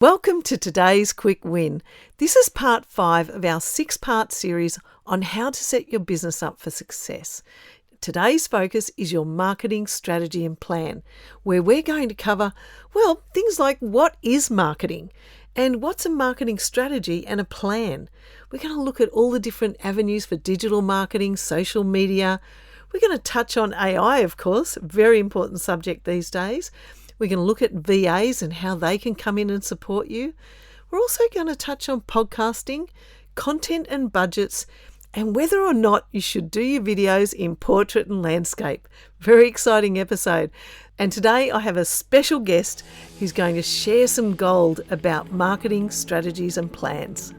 Welcome to today's quick win. This is part 5 of our 6-part series on how to set your business up for success. Today's focus is your marketing strategy and plan, where we're going to cover, things like what is marketing and what's a marketing strategy and a plan. We're going to look at all the different avenues for digital marketing, social media. We're going to touch on AI, of course, a very important subject these days. We're going to look at VAs and how they can come in and support you. We're also going to touch on podcasting, content and budgets, and whether or not you should do your videos in portrait and landscape. Very exciting episode. And today I have a special guest who's going to share some gold about marketing strategies and plans.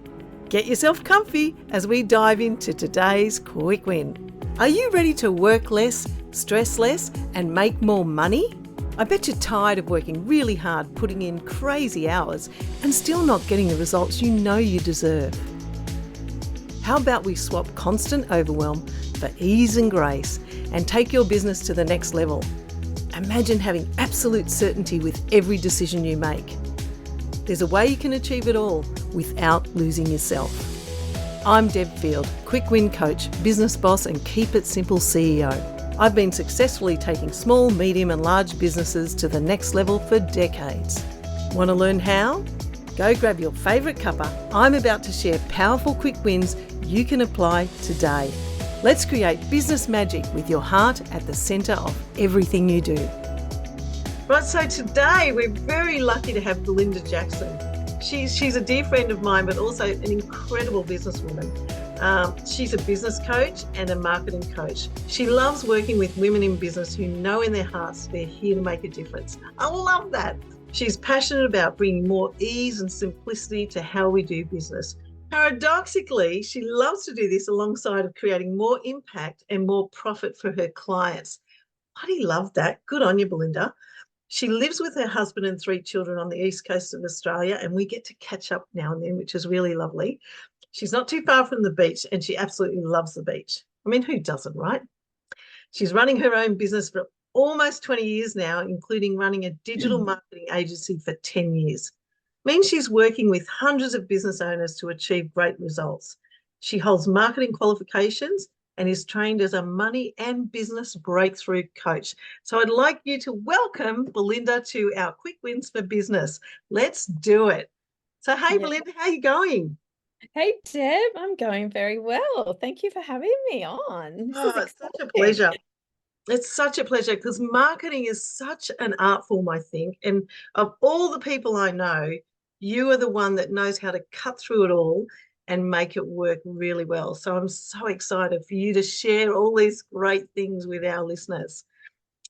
Get yourself comfy as we dive into today's quick win. Are you ready to work less, stress less, and make more money? I bet you're tired of working really hard, putting in crazy hours, and still not getting the results you know you deserve. How about we swap constant overwhelm for ease and grace and take your business to the next level? Imagine having absolute certainty with every decision you make. There's a way you can achieve it all without losing yourself. I'm Deb Field, Quick Win Coach, Business Boss and Keep It Simple CEO. I've been successfully taking small, medium and large businesses to the next level for decades. Want to learn how? Go grab your favourite cuppa. I'm about to share powerful quick wins you can apply today. Let's create business magic with your heart at the centre of everything you do. Right, so today we're very lucky to have Belinda Jackson. She's a dear friend of mine, but also an incredible businesswoman. She's a business coach and a marketing coach. She loves working with women in business who know in their hearts they're here to make a difference. I love that. She's passionate about bringing more ease and simplicity to how we do business. Paradoxically, she loves to do this alongside of creating more impact and more profit for her clients. Bloody love that. Good on you, Belinda. She lives with her husband and 3 children on the east coast of Australia, and we get to catch up now and then, which is really lovely. She's not too far from the beach, and she absolutely loves the beach. I mean, who doesn't, right? She's running her own business for almost 20 years now, including running a digital marketing agency for 10 years. It means she's working with hundreds of business owners to achieve great results. She holds marketing qualifications and is trained as a money and business breakthrough coach. So I'd like you to welcome Belinda to our Quick Wins for Business. Let's do it. So, hey, Belinda, how are you going? Hey, Deb, I'm going very well. Thank you for having me on. It's such a pleasure. It's such a pleasure because marketing is such an art form, I think. And of all the people I know, you are the one that knows how to cut through it all and make it work really well. So I'm so excited for you to share all these great things with our listeners.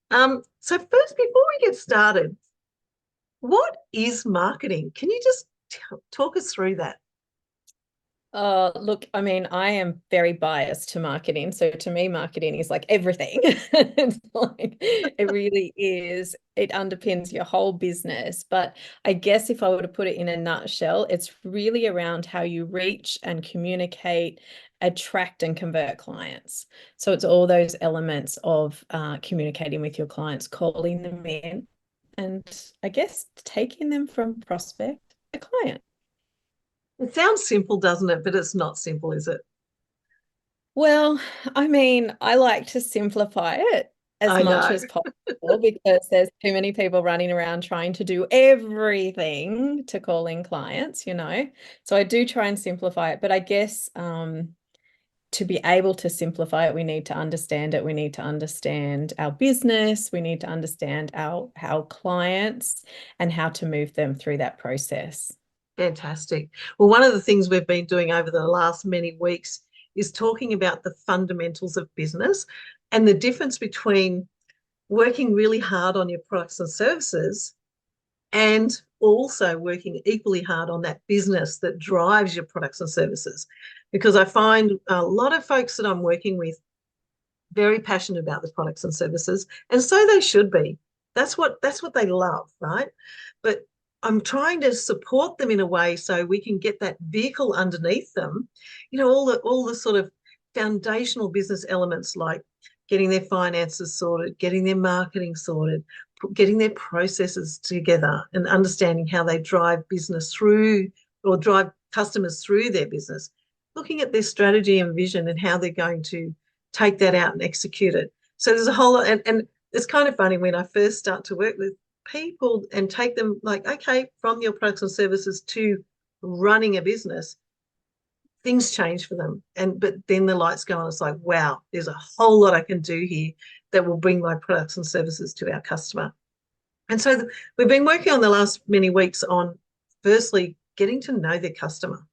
So first, before we get started, what is marketing? Can you just talk us through that? Look, I mean, I am very biased to marketing. So to me, marketing is like everything. It really is. It underpins your whole business. But I guess if I were to put it in a nutshell, it's really around how you reach and communicate, attract and convert clients. So it's all those elements of communicating with your clients, calling them in, and I guess taking them from prospect to client. It sounds simple, doesn't it? But it's not simple, is it? Well, I mean, I like to simplify it as much as possible because there's too many people running around trying to do everything to call in clients, So I do try and simplify it. But I guess to be able to simplify it, we need to understand it. We need to understand our business. We need to understand our clients and how to move them through that process. Fantastic. Well, one of the things we've been doing over the last many weeks is talking about the fundamentals of business and the difference between working really hard on your products and services and also working equally hard on that business that drives your products and services. Because I find a lot of folks that I'm working with very passionate about the products and services, and so they should be. That's what they love, right? But I'm trying to support them in a way so we can get that vehicle underneath them, all the sort of foundational business elements like getting their finances sorted, getting their marketing sorted, getting their processes together and understanding how they drive business through or drive customers through their business, looking at their strategy and vision and how they're going to take that out and execute it. So there's a whole lot, and it's kind of funny when I first start to work with people and take them like, okay, from your products and services to running a business, things change for them. But then the lights go on. It's like, wow, there's a whole lot I can do here that will bring my products and services to our customer. And so we've been working on the last many weeks on, firstly, getting to know their customer.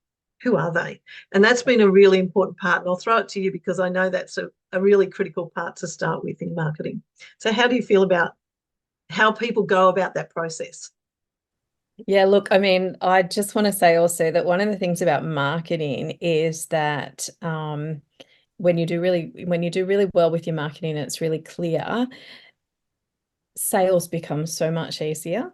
Who are they? And that's been a really important part. And I'll throw it to you because I know that's a really critical part to start with in marketing. So how do you feel about how people go about that process? Yeah, look, I mean, I just want to say also that one of the things about marketing is that when you do really well with your marketing, it's really clear, sales become so much easier.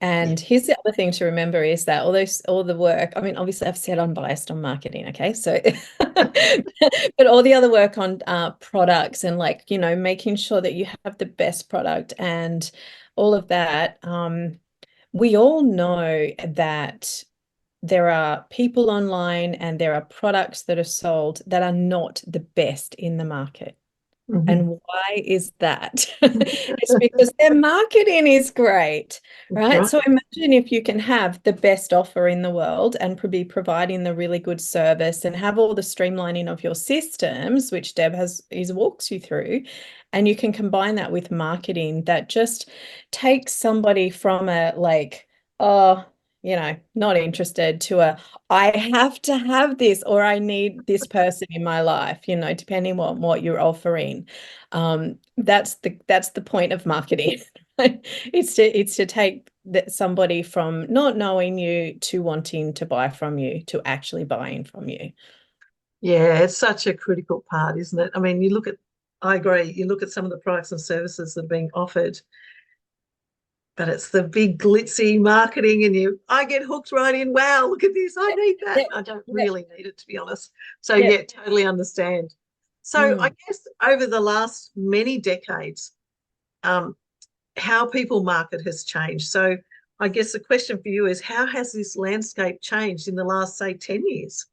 And Yeah. here's the other thing to remember is that all the work, I mean, obviously I've said I'm biased on marketing, okay? So, but all the other work on products and like, you know, making sure that you have the best product and all of that, we all know that there are people online and there are products that are sold that are not the best in the market. Mm-hmm. And why is that? It's because their marketing is great, That's right? right. So imagine if you can have the best offer in the world and be providing the really good service and have all the streamlining of your systems, which Deb walks you through, and you can combine that with marketing that just takes somebody from a like, oh, you know, not interested to a I have to have this or I need this person in my life, you know, depending on what you're offering. That's the point of marketing. It's to take somebody from not knowing you to wanting to buy from you to actually buying from you. Yeah, it's such a critical part, isn't it? I mean, I agree, you look at some of the products and services that are being offered, but it's the big glitzy marketing and I get hooked right in. Wow, look at this. I need that. Yeah, I don't yeah, really need it, to be honest. So yeah. yeah, totally understand. So I Mm. guess over the last many decades, um, how people market has changed. So I guess the question for you is how has this landscape changed in the last, say, 10 years?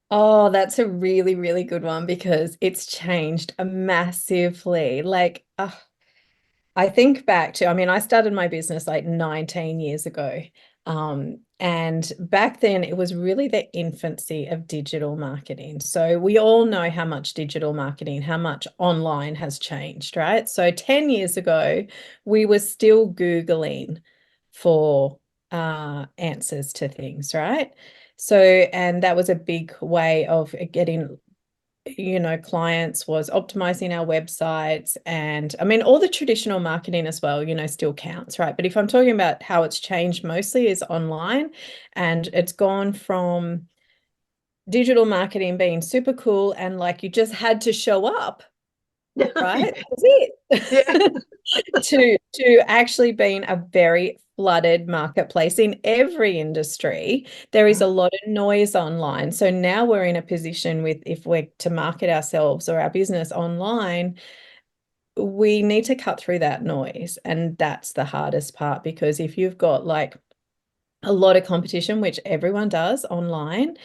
Oh, that's a really, really good one because it's changed massively. Like, I think back to, I mean, I started my business like 19 years ago. And back then it was really the infancy of digital marketing. So we all know how much digital marketing, how much online has changed, right? So 10 years ago, we were still Googling for answers to things, right? So, and that was a big way of getting, you know, clients, was optimizing our websites. And I mean, all the traditional marketing as well, you know, still counts, right? But if I'm talking about how it's changed mostly is online, and it's gone from digital marketing being super cool and like you just had to show up, right? Yeah. That's it. Yeah. To actually being a very flooded marketplace in every industry. There is a lot of noise online. So now we're in a position with, if we're to market ourselves or our business online, we need to cut through that noise. And that's the hardest part, because if you've got like a lot of competition, which everyone does online,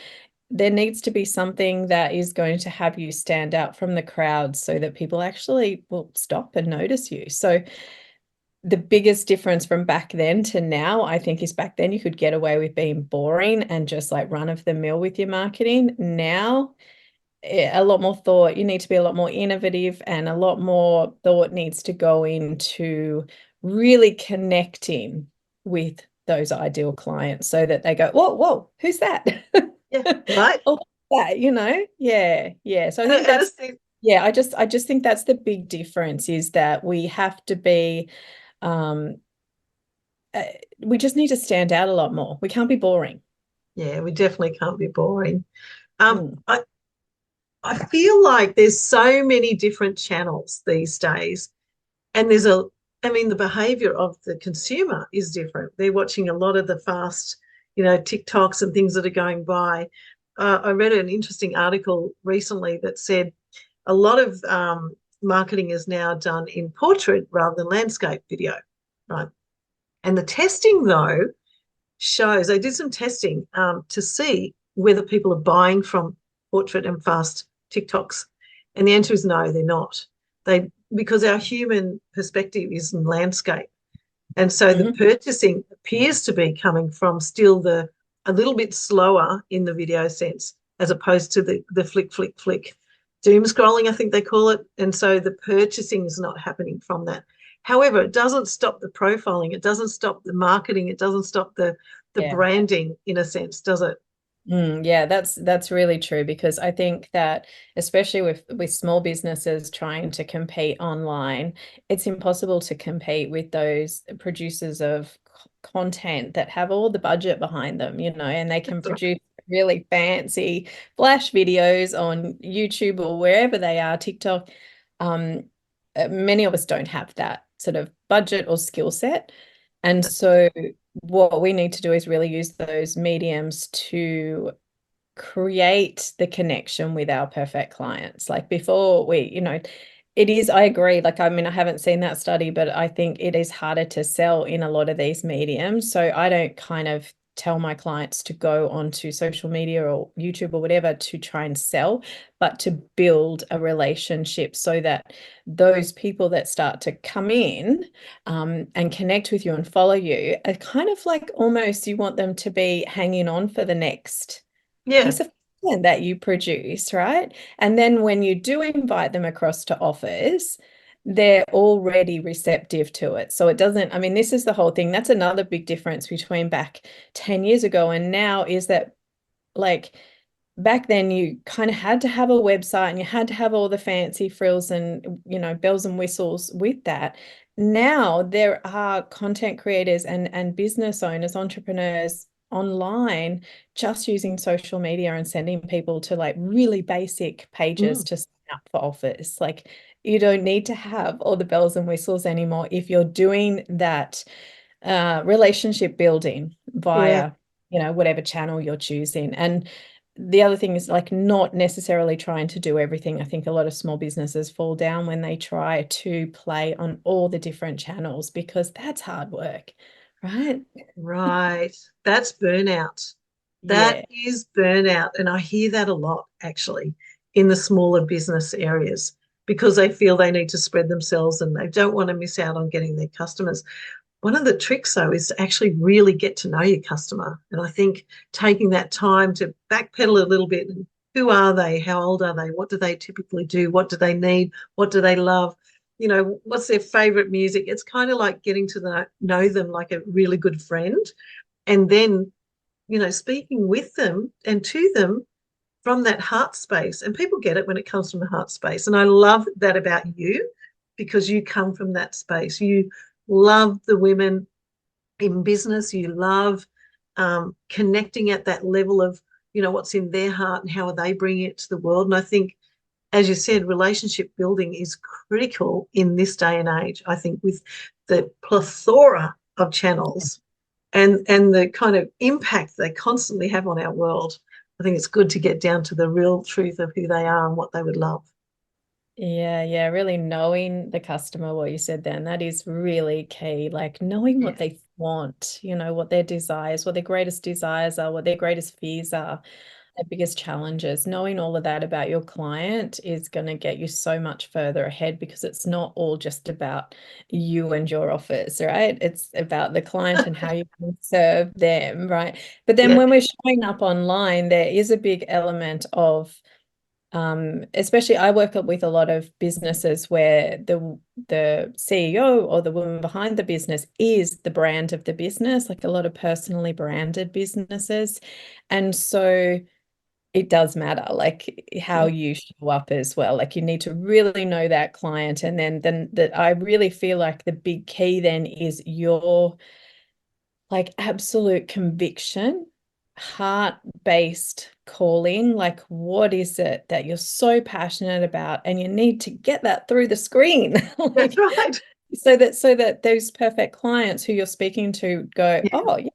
there needs to be something that is going to have you stand out from the crowd so that people actually will stop and notice you. So the biggest difference from back then to now, I think, is back then you could get away with being boring and just like run of the mill with your marketing. Now, a lot more thought. You need to be a lot more innovative, and a lot more thought needs to go into really connecting with those ideal clients so that they go, whoa, whoa, who's that? Yeah. Right. Oh, that, you know? Yeah, yeah. So I think And that's, it's yeah, I just think that's the big difference, is that we have to be um uh, we just need to stand out a lot more. We can't be boring. yeah, we definitely can't be boring. Mm. I feel like there's so many different channels these days, and I mean, the behavior of the consumer is different. They're watching a lot of the fast, TikToks and things that are going by. I read an interesting article recently that said a lot of marketing is now done in portrait rather than landscape video, right? And the testing, though, shows they did some testing to see whether people are buying from portrait and fast TikToks. And the answer is no, they're not. Because our human perspective is in landscape. And so the purchasing appears to be coming from still a little bit slower in the video sense, as opposed to the flick, flick, flick doom scrolling, I think they call it. And so the purchasing is not happening from that. However, it doesn't stop the profiling. It doesn't stop the marketing. It doesn't stop the branding, in a sense, does it? Yeah, that's really true, because I think that especially with small businesses trying to compete online, it's impossible to compete with those producers of content that have all the budget behind them, and they can produce really fancy flash videos on YouTube or wherever they are, TikTok. Many of us don't have that sort of budget or skill set. And so what we need to do is really use those mediums to create the connection with our perfect clients. Like before it is, I agree. Like, I mean, I haven't seen that study, but I think it is harder to sell in a lot of these mediums. So I don't kind of tell my clients to go onto social media or YouTube or whatever to try and sell, but to build a relationship so that those people that start to come in and connect with you and follow you are kind of like almost you want them to be hanging on for the next piece of content that you produce, right? And then when you do invite them across to offers, they're already receptive to it. So it doesn't, I mean, this is the whole thing. That's another big difference between back 10 years ago and now, is that like back then you kind of had to have a website and you had to have all the fancy frills and bells and whistles with that. Now there are content creators and business owners, entrepreneurs online, just using social media and sending people to like really basic pages to sign up for offers. Like, you don't need to have all the bells and whistles anymore if you're doing that relationship building via whatever channel you're choosing. And the other thing is like not necessarily trying to do everything. I think a lot of small businesses fall down when they try to play on all the different channels, because that's hard work, right? Right. That's burnout. That Yeah. is burnout. And I hear that a lot, actually, in the smaller business areas, because they feel they need to spread themselves and they don't want to miss out on getting their customers. One of the tricks, though, is to actually really get to know your customer. And I think taking that time to backpedal a little bit. Who are they? How old are they? What do they typically do? What do they need? What do they love? What's their favorite music? It's kind of like getting to know them like a really good friend. And then, speaking with them and to them from that heart space. And people get it when it comes from the heart space. And I love that about you, because you come from that space. You love the women in business. You love connecting at that level of, what's in their heart and how are they bringing it to the world. And I think, as you said, relationship building is critical in this day and age. I think with the plethora of channels and the kind of impact they constantly have on our world, I think it's good to get down to the real truth of who they are and what they would love. Yeah, really knowing the customer, what you said then, that is really key. Like knowing what they want, what their desires, what their greatest desires are, what their greatest fears are, their biggest challenges. Knowing all of that about your client is going to get you so much further ahead, because it's not all just about you and your offers, right? It's about the client and how you can serve them, right? But then when we're showing up online, there is a big element of especially I work with a lot of businesses where the CEO or the woman behind the business is the brand of the business, like a lot of personally branded businesses. And so it does matter, like how you show up as well. Like you need to really know that client. And then that I really feel like the big key then is your like absolute conviction, heart-based calling. Like, what is it that you're so passionate about? And you need to get that through the screen. That's right. So that those perfect clients who you're speaking to go, oh, yeah,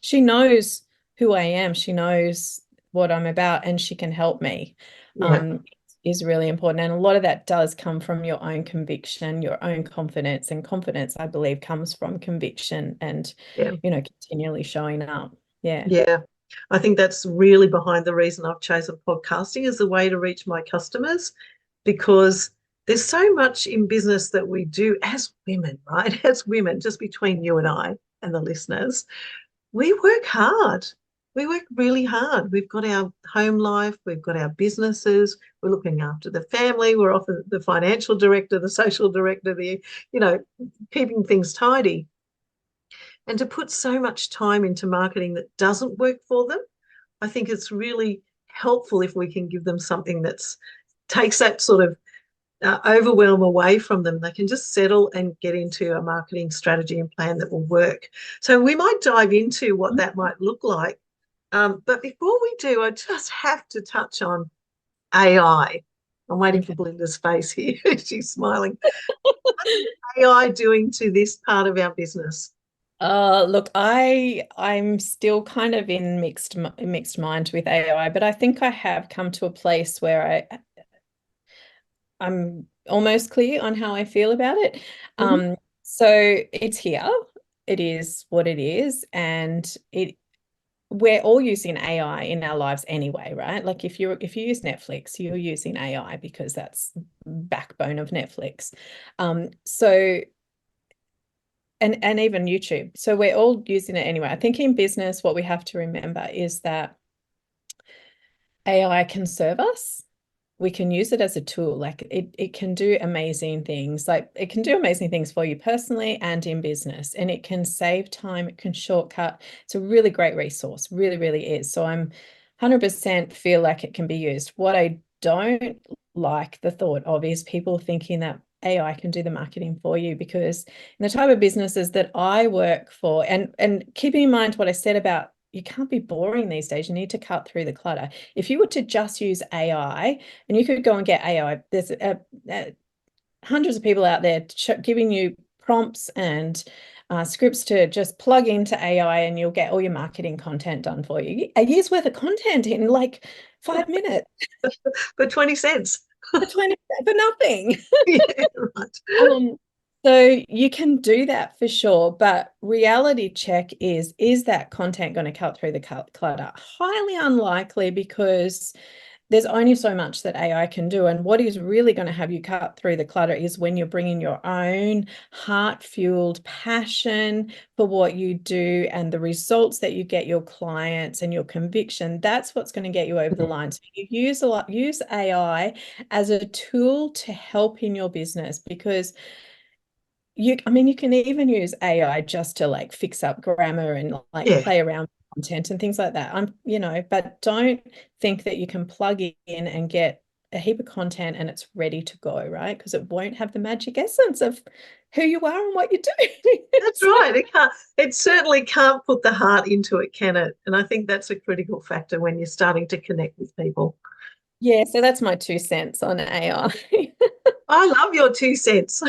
she knows who I am. She knows what I'm about and she can help me. Yeah. is really important. And a lot of that does come from your own conviction, your own confidence. And confidence, I believe, comes from conviction and, Yeah. continually showing up. Yeah. Yeah. I think that's really behind the reason I've chosen podcasting as a way to reach my customers, because there's so much in business that we do as women, right? As women, just between you and I and the listeners, we work hard. We work really hard. We've got our home life, we've got our businesses, we're looking after the family, we're often the financial director, the social director, you know, keeping things tidy. And to put so much time into marketing that doesn't work for them, I think it's really helpful if we can give them something that's takes that sort of overwhelm away from them. They can just settle and get into a marketing strategy and plan that will work. So we might dive into what that might look like. But before we do, I just have to touch on AI. I'm waiting for Okay. Belinda's face here. She's smiling. What's AI doing to this part of our business? Look, I'm still kind of in mixed mind with AI, but I think I have come to a place where I'm almost clear on how I feel about it. Mhm. So it's here. It is what it is, and we're all using AI in our lives anyway, right? Like if you use Netflix, you're using AI because that's backbone of Netflix. So and even YouTube. So we're all using it anyway. I think in business, what we have to remember is that AI can serve us. We can use it as a tool. Like it can do amazing things. Like it can do amazing things for you personally and in business. And it can save time, it can shortcut. It's a really great resource, really, really is. So I'm 100% feel like it can be used. What I don't like the thought of is people thinking that AI can do the marketing for you, because in the type of businesses that I work for, and keeping in mind what I said about you can't be boring these days. You need to cut through the clutter. If you were to just use AI, and you could go and get AI, there's hundreds of people out there giving you prompts and scripts to just plug into AI, and you'll get all your marketing content done for you. A year's worth of content in like 5 minutes For 20 cents. for 20 for nothing. Yeah, right. Um, so you can do that for sure, but reality check is that content going to cut through the clutter? Highly unlikely, because there's only so much that AI can do. And what is really going to have you cut through the clutter is when you're bringing your own heart-fueled passion for what you do and the results that you get your clients and your conviction. That's what's going to get you over the line. So you use AI as a tool to help in your business, because I mean, you can even use AI just to like fix up grammar and like Yeah, play around with content and things like that. But don't think that you can plug in and get a heap of content and it's ready to go, right? Because it won't have the magic essence of who you are and what you do. that's right. It certainly can't put the heart into it, can it? And I think that's a critical factor when you're starting to connect with people. Yeah, so that's my 2 cents on AI. I love your 2 cents.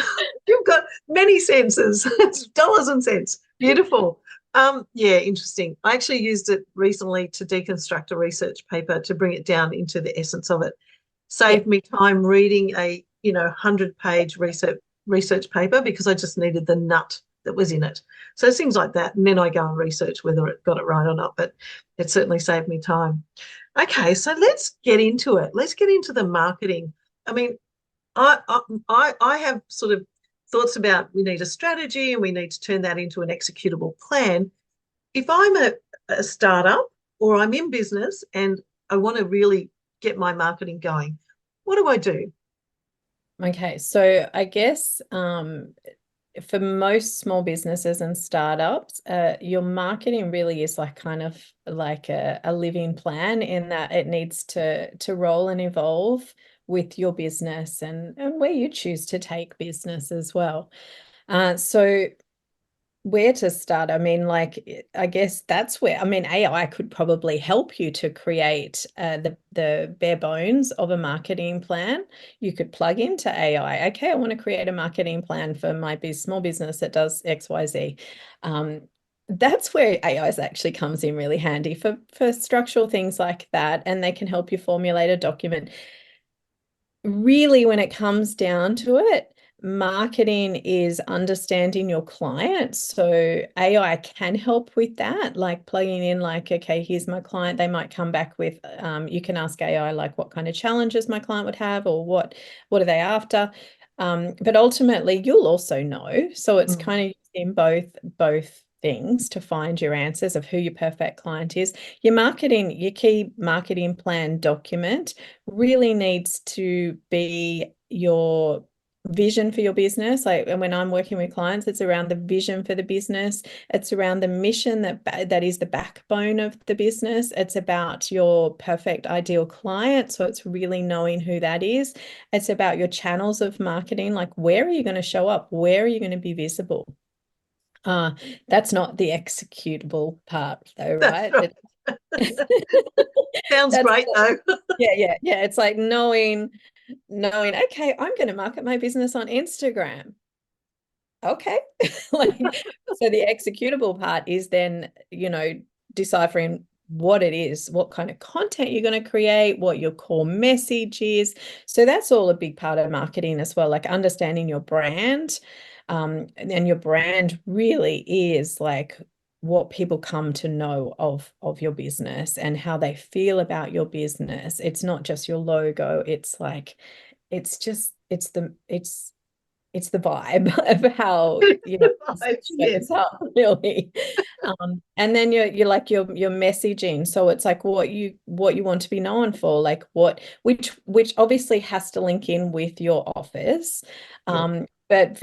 You've got many senses. It's dollars and cents. Beautiful. Yeah, interesting. I actually used it recently to deconstruct a research paper to bring it down into the essence of it. Yeah. Saved me time reading a 100-page research paper because I just needed the nut that was in it. So things like that. And then I go and research whether it got it right or not. But it certainly saved me time. Okay, so let's get into it. Let's get into the marketing. I mean, I have sort of thoughts about we need a strategy and we need to turn that into an executable plan. If I'm a startup or I'm in business and I want to really get my marketing going, what do I do? Okay, so I guess for most small businesses and startups, your marketing really is like kind of like a living plan, in that it needs to roll and evolve with your business and where you choose to take business as well. So where to start? I mean, like, I guess that's where, I mean, AI could probably help you to create the bare bones of a marketing plan. You could plug into AI. Okay, I want to create a marketing plan for my small business that does XYZ. That's where AI actually comes in really handy for structural things like that, and they can help you formulate a document. really, when it comes down to it, marketing is understanding your client. So AI can help with that, like plugging in, like, okay, here's my client. They might come back with, you can ask AI, like, what kind of challenges my client would have, or what are they after? But ultimately, you'll also know. So it's kind of in both things to find your answers of who your perfect client is. Your key marketing plan document really needs to be your vision for your business. Like, and when I'm working with clients, it's around the vision for the business. It's around the mission that is the backbone of the business. It's about your perfect ideal client. So it's really knowing who that is. It's about your channels of marketing. Like, where are you going to show up? Where are you going to be visible? That's not the executable part though, That's right? right. Sounds That's great though. yeah. It's like knowing, okay, I'm going to market my business on Instagram. Okay. Like, so the executable part is then, deciphering what it is, what kind of content you're going to create, what your core message is. So that's all a big part of marketing as well, like understanding your brand. And your brand really is like what people come to know of your business and how they feel about your business. It's not just your logo. It's like, it's the vibe of how Yeah. shows up, really. And then you're like your messaging. So it's like what you want to be known for, like which obviously has to link in with your office. Yeah. But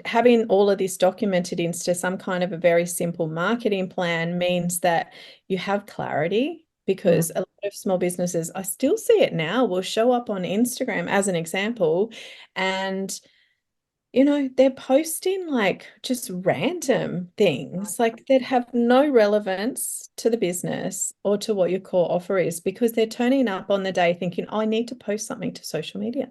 having all of this documented into some kind of a very simple marketing plan means that you have clarity. Because a lot of small businesses, I still see it now, will show up on Instagram as an example, and they're posting like just random things like that have no relevance to the business or to what your core offer is, because they're turning up on the day thinking, oh, I need to post something to social media,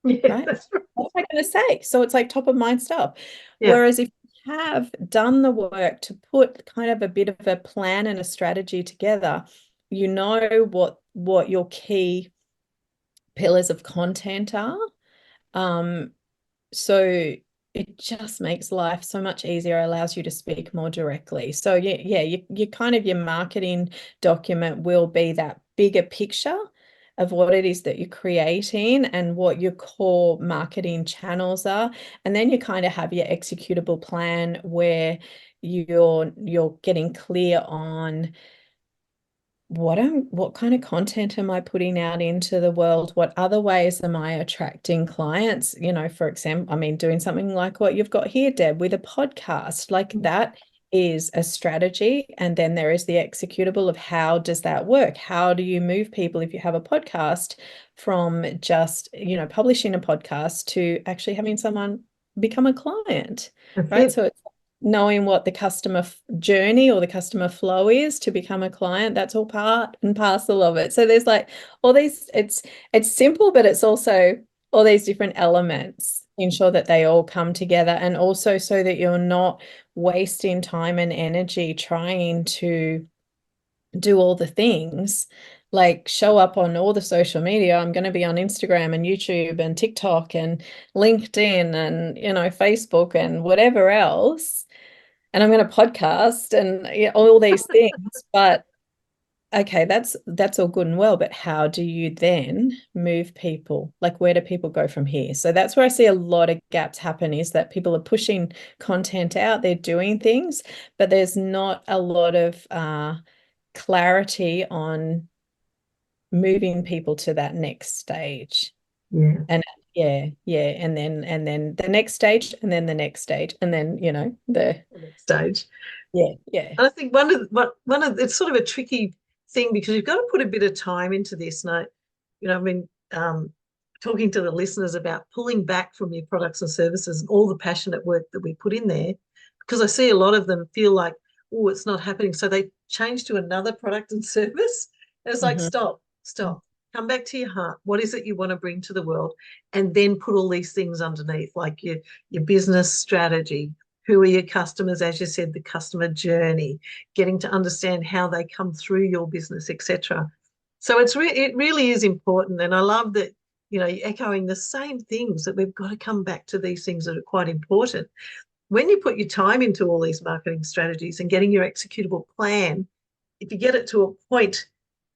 Yeah, right? that's right. What am I going to say? So it's like top of mind stuff. Yeah. Whereas if you have done the work to put kind of a bit of a plan and a strategy together, you know what your key pillars of content are. Um, so it just makes life so much easier, allows you to speak more directly. So you kind of, your marketing document will be that bigger picture of what it is that you're creating and what your core marketing channels are. And then you kind of have your executable plan where you're getting clear on what kind of content am I putting out into the world? What other ways am I attracting clients? For example, I mean, doing something like what you've got here, Deb, with a podcast, like that is a strategy. And then there is the executable of how does that work? How do you move people, if you have a podcast, from just, publishing a podcast to actually having someone become a client, That's right? it. So it's knowing what the customer journey or the customer flow is to become a client. That's all part and parcel of it. So there's like all these, it's simple, but it's also all these different elements. Ensure that they all come together, and also so that you're not wasting time and energy trying to do all the things, like show up on all the social media. I'm going to be on Instagram and YouTube and TikTok and LinkedIn and Facebook and whatever else, and I'm going to podcast and all these things. But okay, that's all good and well, but how do you then move people? Like, where do people go from here? So that's where I see a lot of gaps happen, is that people are pushing content out, they're doing things, but there's not a lot of clarity on moving people to that next stage. Yeah. And and then the next stage, and then the next stage, and then The next stage. yeah. And I think one of it's sort of a tricky thing, because you've got to put a bit of time into this. And I mean, talking to the listeners about pulling back from your products and services and all the passionate work that we put in there, because I see a lot of them feel like, oh, it's not happening. So they change to another product and service. And it's like, Mhm. stop, come back to your heart. What is it you want to bring to the world? And then put all these things underneath, like your business strategy. Who are your customers? As you said, the customer journey, getting to understand how they come through your business, etc. So it really is important. And I love that, you're echoing the same things, that we've got to come back to these things that are quite important. When you put your time into all these marketing strategies and getting your executable plan, if you get it to a point,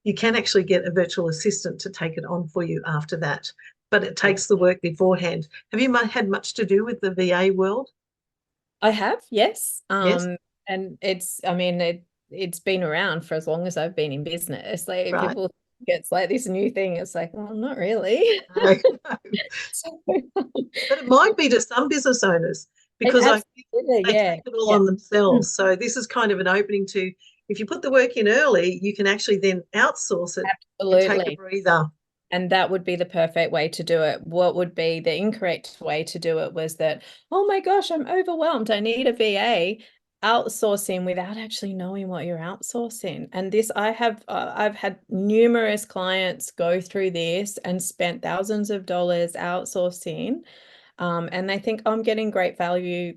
you can actually get a virtual assistant to take it on for you after that. But it takes the work beforehand. Have you had much to do with the VA world? I have, yes. Yes. And I mean, it's been around for as long as I've been in business. Like Right. people think it's like this new thing. It's like, well, not really. No. So, But it might be to some business owners because I think absolutely, they yeah. take it all Yeah. on Mm. themselves. So this is kind of an opening to, if you put the work in early, you can actually then outsource it and take a Absolutely. breather. And that would be the perfect way to do it. What would be the incorrect way to do it was that, oh my gosh, I'm overwhelmed. I need a VA. Outsourcing without actually knowing what you're outsourcing. And this, I've had numerous clients go through this and spent thousands of dollars outsourcing. And they think, I'm getting great value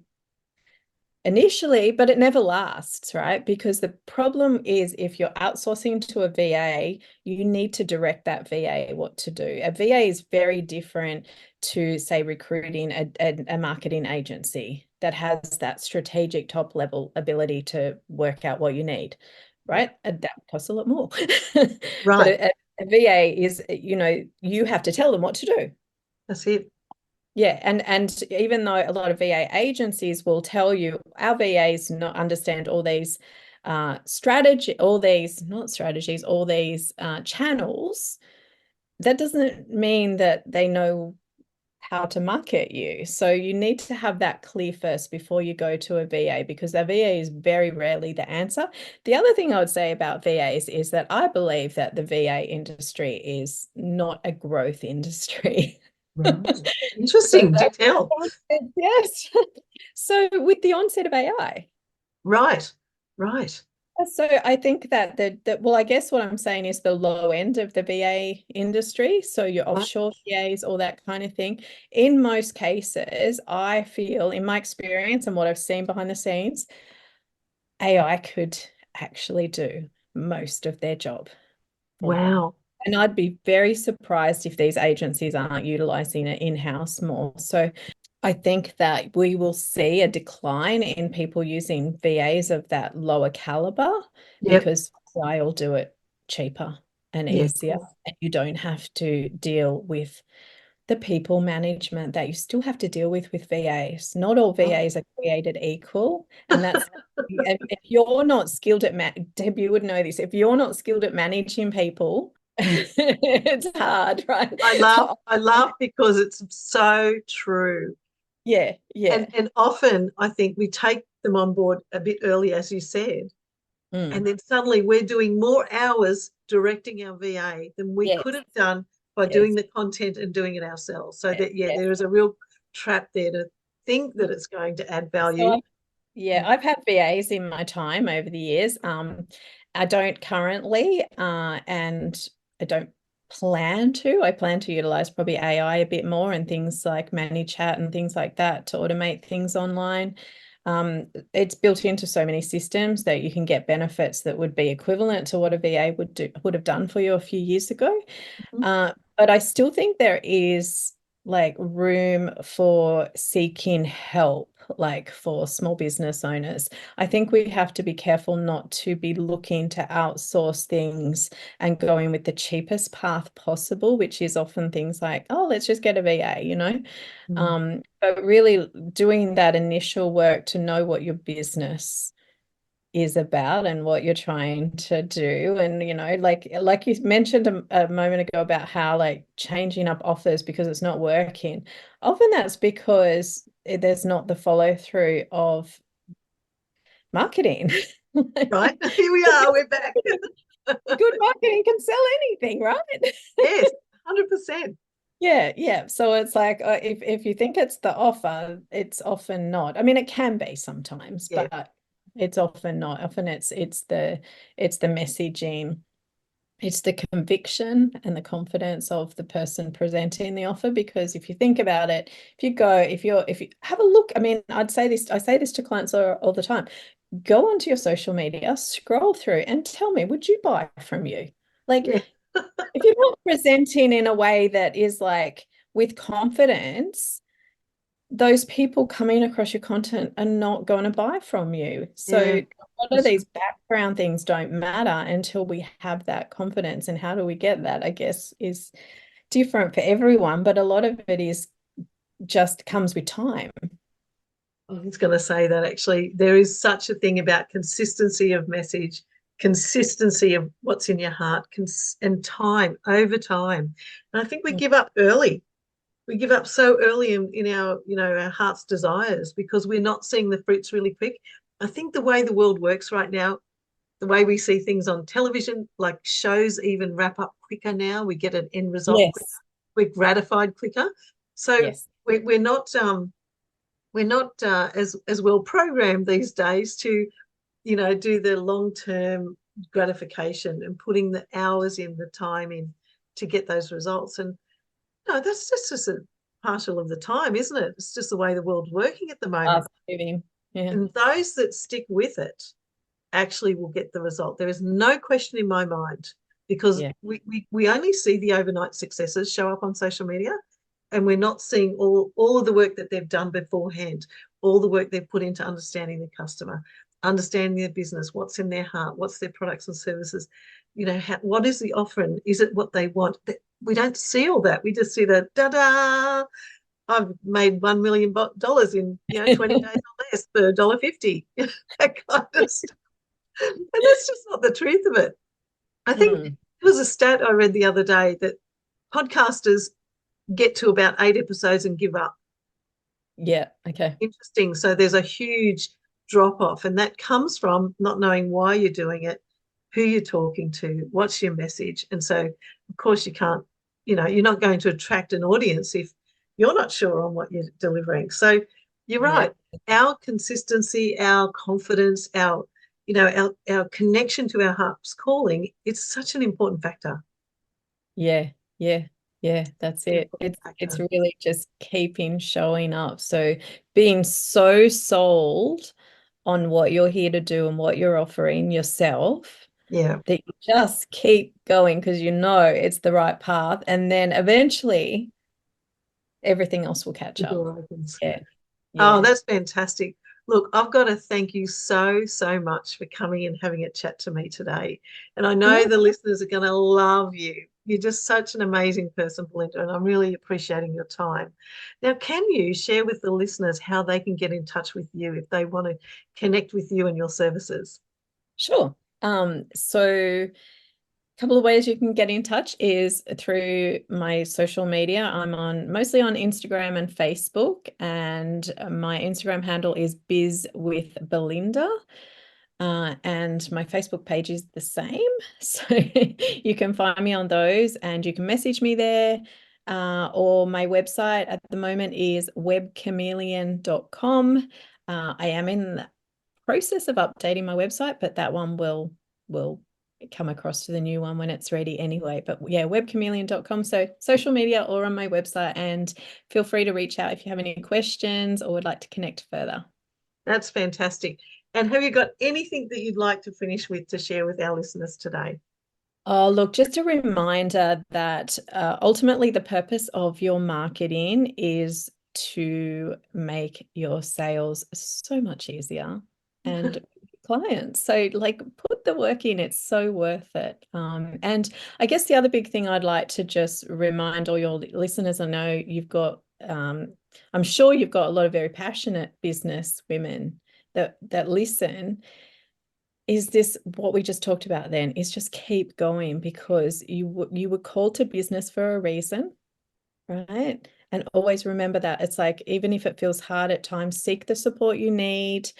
initially, but it never lasts, right? Because the problem is if you're outsourcing to a VA, you need to direct that VA what to do. A VA is very different to, say, recruiting a marketing agency that has that strategic top level ability to work out what you need, Yeah. right? And that costs a lot more. But Right. a VA is, you have to tell them what to do. That's it. Yeah, and even though a lot of VA agencies will tell you our VAs not understand all these not strategies, all these channels, that doesn't mean that they know how to market you. So you need to have that clear first before you go to a VA, because a VA is very rarely the answer. The other thing I would say about VAs is that I believe that the VA industry is not a growth industry. Right. So Interesting. Do tell. yes. So with the onset of AI, Right. Right. so I think that well, I guess what I'm saying is the low end of the VA industry. So your Right. offshore VAs, all that kind of thing. In most cases, I feel, in my experience and what I've seen behind the scenes, AI could actually do most of their job for them. Wow. And I'd be very surprised if these agencies aren't utilizing it in-house more. So I think that we will see a decline in people using VAs of that lower caliber Yep. because AI will do it cheaper and Yeah. easier. And you don't have to deal with the people management that you still have to deal with VAs. Not all Right. VAs are created equal. And that's if you're not skilled at Deb, you would know this. If you're not skilled at managing people, it's hard, right? I laugh. So I laugh because it's so true. yeah, yeah. And often I think we take them on board a bit early, as you said, and Mm. then suddenly we're doing more hours directing our VA than we Yes, could have done by doing yes, the content and doing it ourselves. So yes, that, yeah, yes. there is a real trap there to think that it's going to add So value. yeah, I've had VAs in my time over the years. I don't currently, and I don't plan to. I plan to utilize probably AI a bit more and things like ManyChat and things like that to automate things online. It's built into so many systems that you can get benefits that would be equivalent to what a VA would have done for you a few years ago. Mhm. But I still think there is like room for seeking help, like for small business owners. I think we have to be careful not to be looking to outsource things and going with the cheapest path possible, which is often things like, oh, let's just get a VA. Mm. But really doing that initial work to know what your business is about and what you're trying to do. And like you mentioned a moment ago about how like changing up offers because it's not working, often that's because there's not the follow through of marketing. Right. Here we are. We're back. Good marketing can sell anything, right? Yes, 100%. Yeah, yeah. So it's like if you think it's the offer, it's often not. I mean, it can be sometimes, Yeah. but it's often not. Often it's the messaging, it's the conviction and the confidence of the person presenting the offer. Because if you think about it, if you have a look, I mean, I say this to clients all the time. Go onto your social media, scroll through, and tell me, would you buy from you? Like Yeah. If you're not presenting in a way that is like with confidence, those people coming across your content are not going to buy from you. So Yeah, a lot of these background things don't matter until we have that confidence. And how do we get that, I guess, is different for everyone, but a lot of it is just comes with time. I was going to say that actually there is such a thing about consistency of message, consistency of what's in your heart, and time over time. And I think we give up early. We give up so early in our, our heart's desires because we're not seeing the fruits really quick. I think the way the world works right now, the way we see things on television, like shows even wrap up quicker now. We get an end result quicker. Yes. We're gratified quicker. So Yes. we're not as well programmed these days to, do the long-term gratification and putting the hours in, the time in to get those results. And no, that's just a partial of the time, isn't it? It's just the way the world's working at the moment. Fast moving. Yeah. And those that stick with it actually will get the result. There is no question in my mind because Yeah. we only see the overnight successes show up on social media, and we're not seeing all of the work that they've done beforehand, all the work they've put into understanding the customer, understanding their business, what's in their heart, what's their products and services, what is the offer, and is it what they want? We don't see all that. We just see the da-da, I've made $1 million in 20 days or less for $1.50. That kind of stuff. And that's just not the truth of it. I think it was a stat I read the other day that podcasters get to about 8 episodes and give up. Yeah. Okay. Interesting. So there's a huge drop off, and that comes from not knowing why you're doing it, who you're talking to, what's your message. And so, of course, you can't, you're not going to attract an audience if you're not sure on what you're delivering. So you're right. Our consistency, our confidence, our connection to our heart's calling, it's such an important factor. Yeah. Yeah. Yeah, that's it. It's really just keeping showing up. So being so sold on what you're here to do and what you're offering yourself, that you just keep going because it's the right path. And then eventually everything else will catch the up. door opens. Yeah. Oh, that's fantastic. Look, I've got to thank you so, so much for coming and having a chat to me today. And I know the listeners are going to love you. You're just such an amazing person, Belinda, and I'm really appreciating your time. Now, can you share with the listeners how they can get in touch with you if they want to connect with you and your services? Sure. So a couple of ways you can get in touch is through my social media. I'm mostly on Instagram and Facebook, and my Instagram handle is Biz with Belinda. And my Facebook page is the same. So you can find me on those and you can message me there. Or my website at the moment is webchameleon.com. I am in the process of updating my website, but that one will come across to the new one when it's ready anyway. But yeah, webchameleon.com. So social media or on my website, and feel free to reach out if you have any questions or would like to connect further. That's fantastic. And have you got anything that you'd like to finish with to share with our listeners today? Oh, look, just a reminder that ultimately the purpose of your marketing is to make your sales so much easier and clients. So put the work in, it's so worth it. And I guess the other big thing I'd like to just remind all your listeners, I know I'm sure you've got a lot of very passionate business women that listen, is this what we just talked about then, is just keep going, because you were called to business for a reason, right? And always remember that. It's like, even if it feels hard at times, seek the support you need,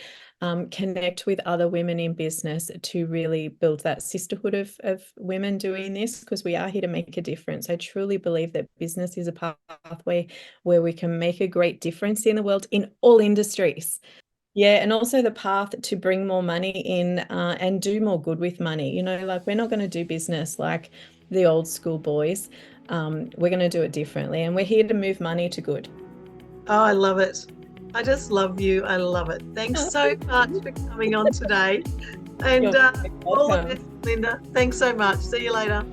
connect with other women in business to really build that sisterhood of women doing this, because we are here to make a difference. I truly believe that business is a pathway where we can make a great difference in the world in all industries. Yeah, and also the path to bring more money in and do more good with money. We're not going to do business like the old school boys. We're going to do it differently, and we're here to move money to good. Oh, I love it. I just love you. I love it. Thanks so much for coming on today. And all the best, Linda. Thanks so much. See you later.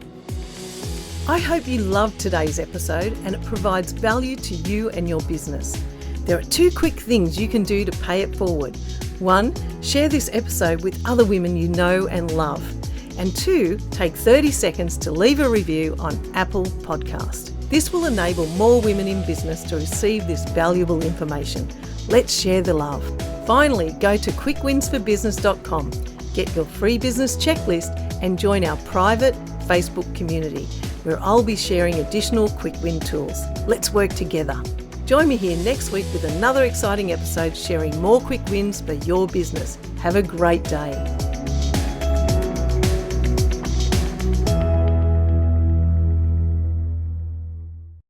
I hope you loved today's episode and it provides value to you and your business. There are 2 quick things you can do to pay it forward. 1, share this episode with other women you know and love. And 2, take 30 seconds to leave a review on Apple Podcast. This will enable more women in business to receive this valuable information. Let's share the love. Finally, go to quickwinsforbusiness.com, get your free business checklist and join our private Facebook community where I'll be sharing additional quick win tools. Let's work together. Join me here next week with another exciting episode sharing more quick wins for your business. Have a great day.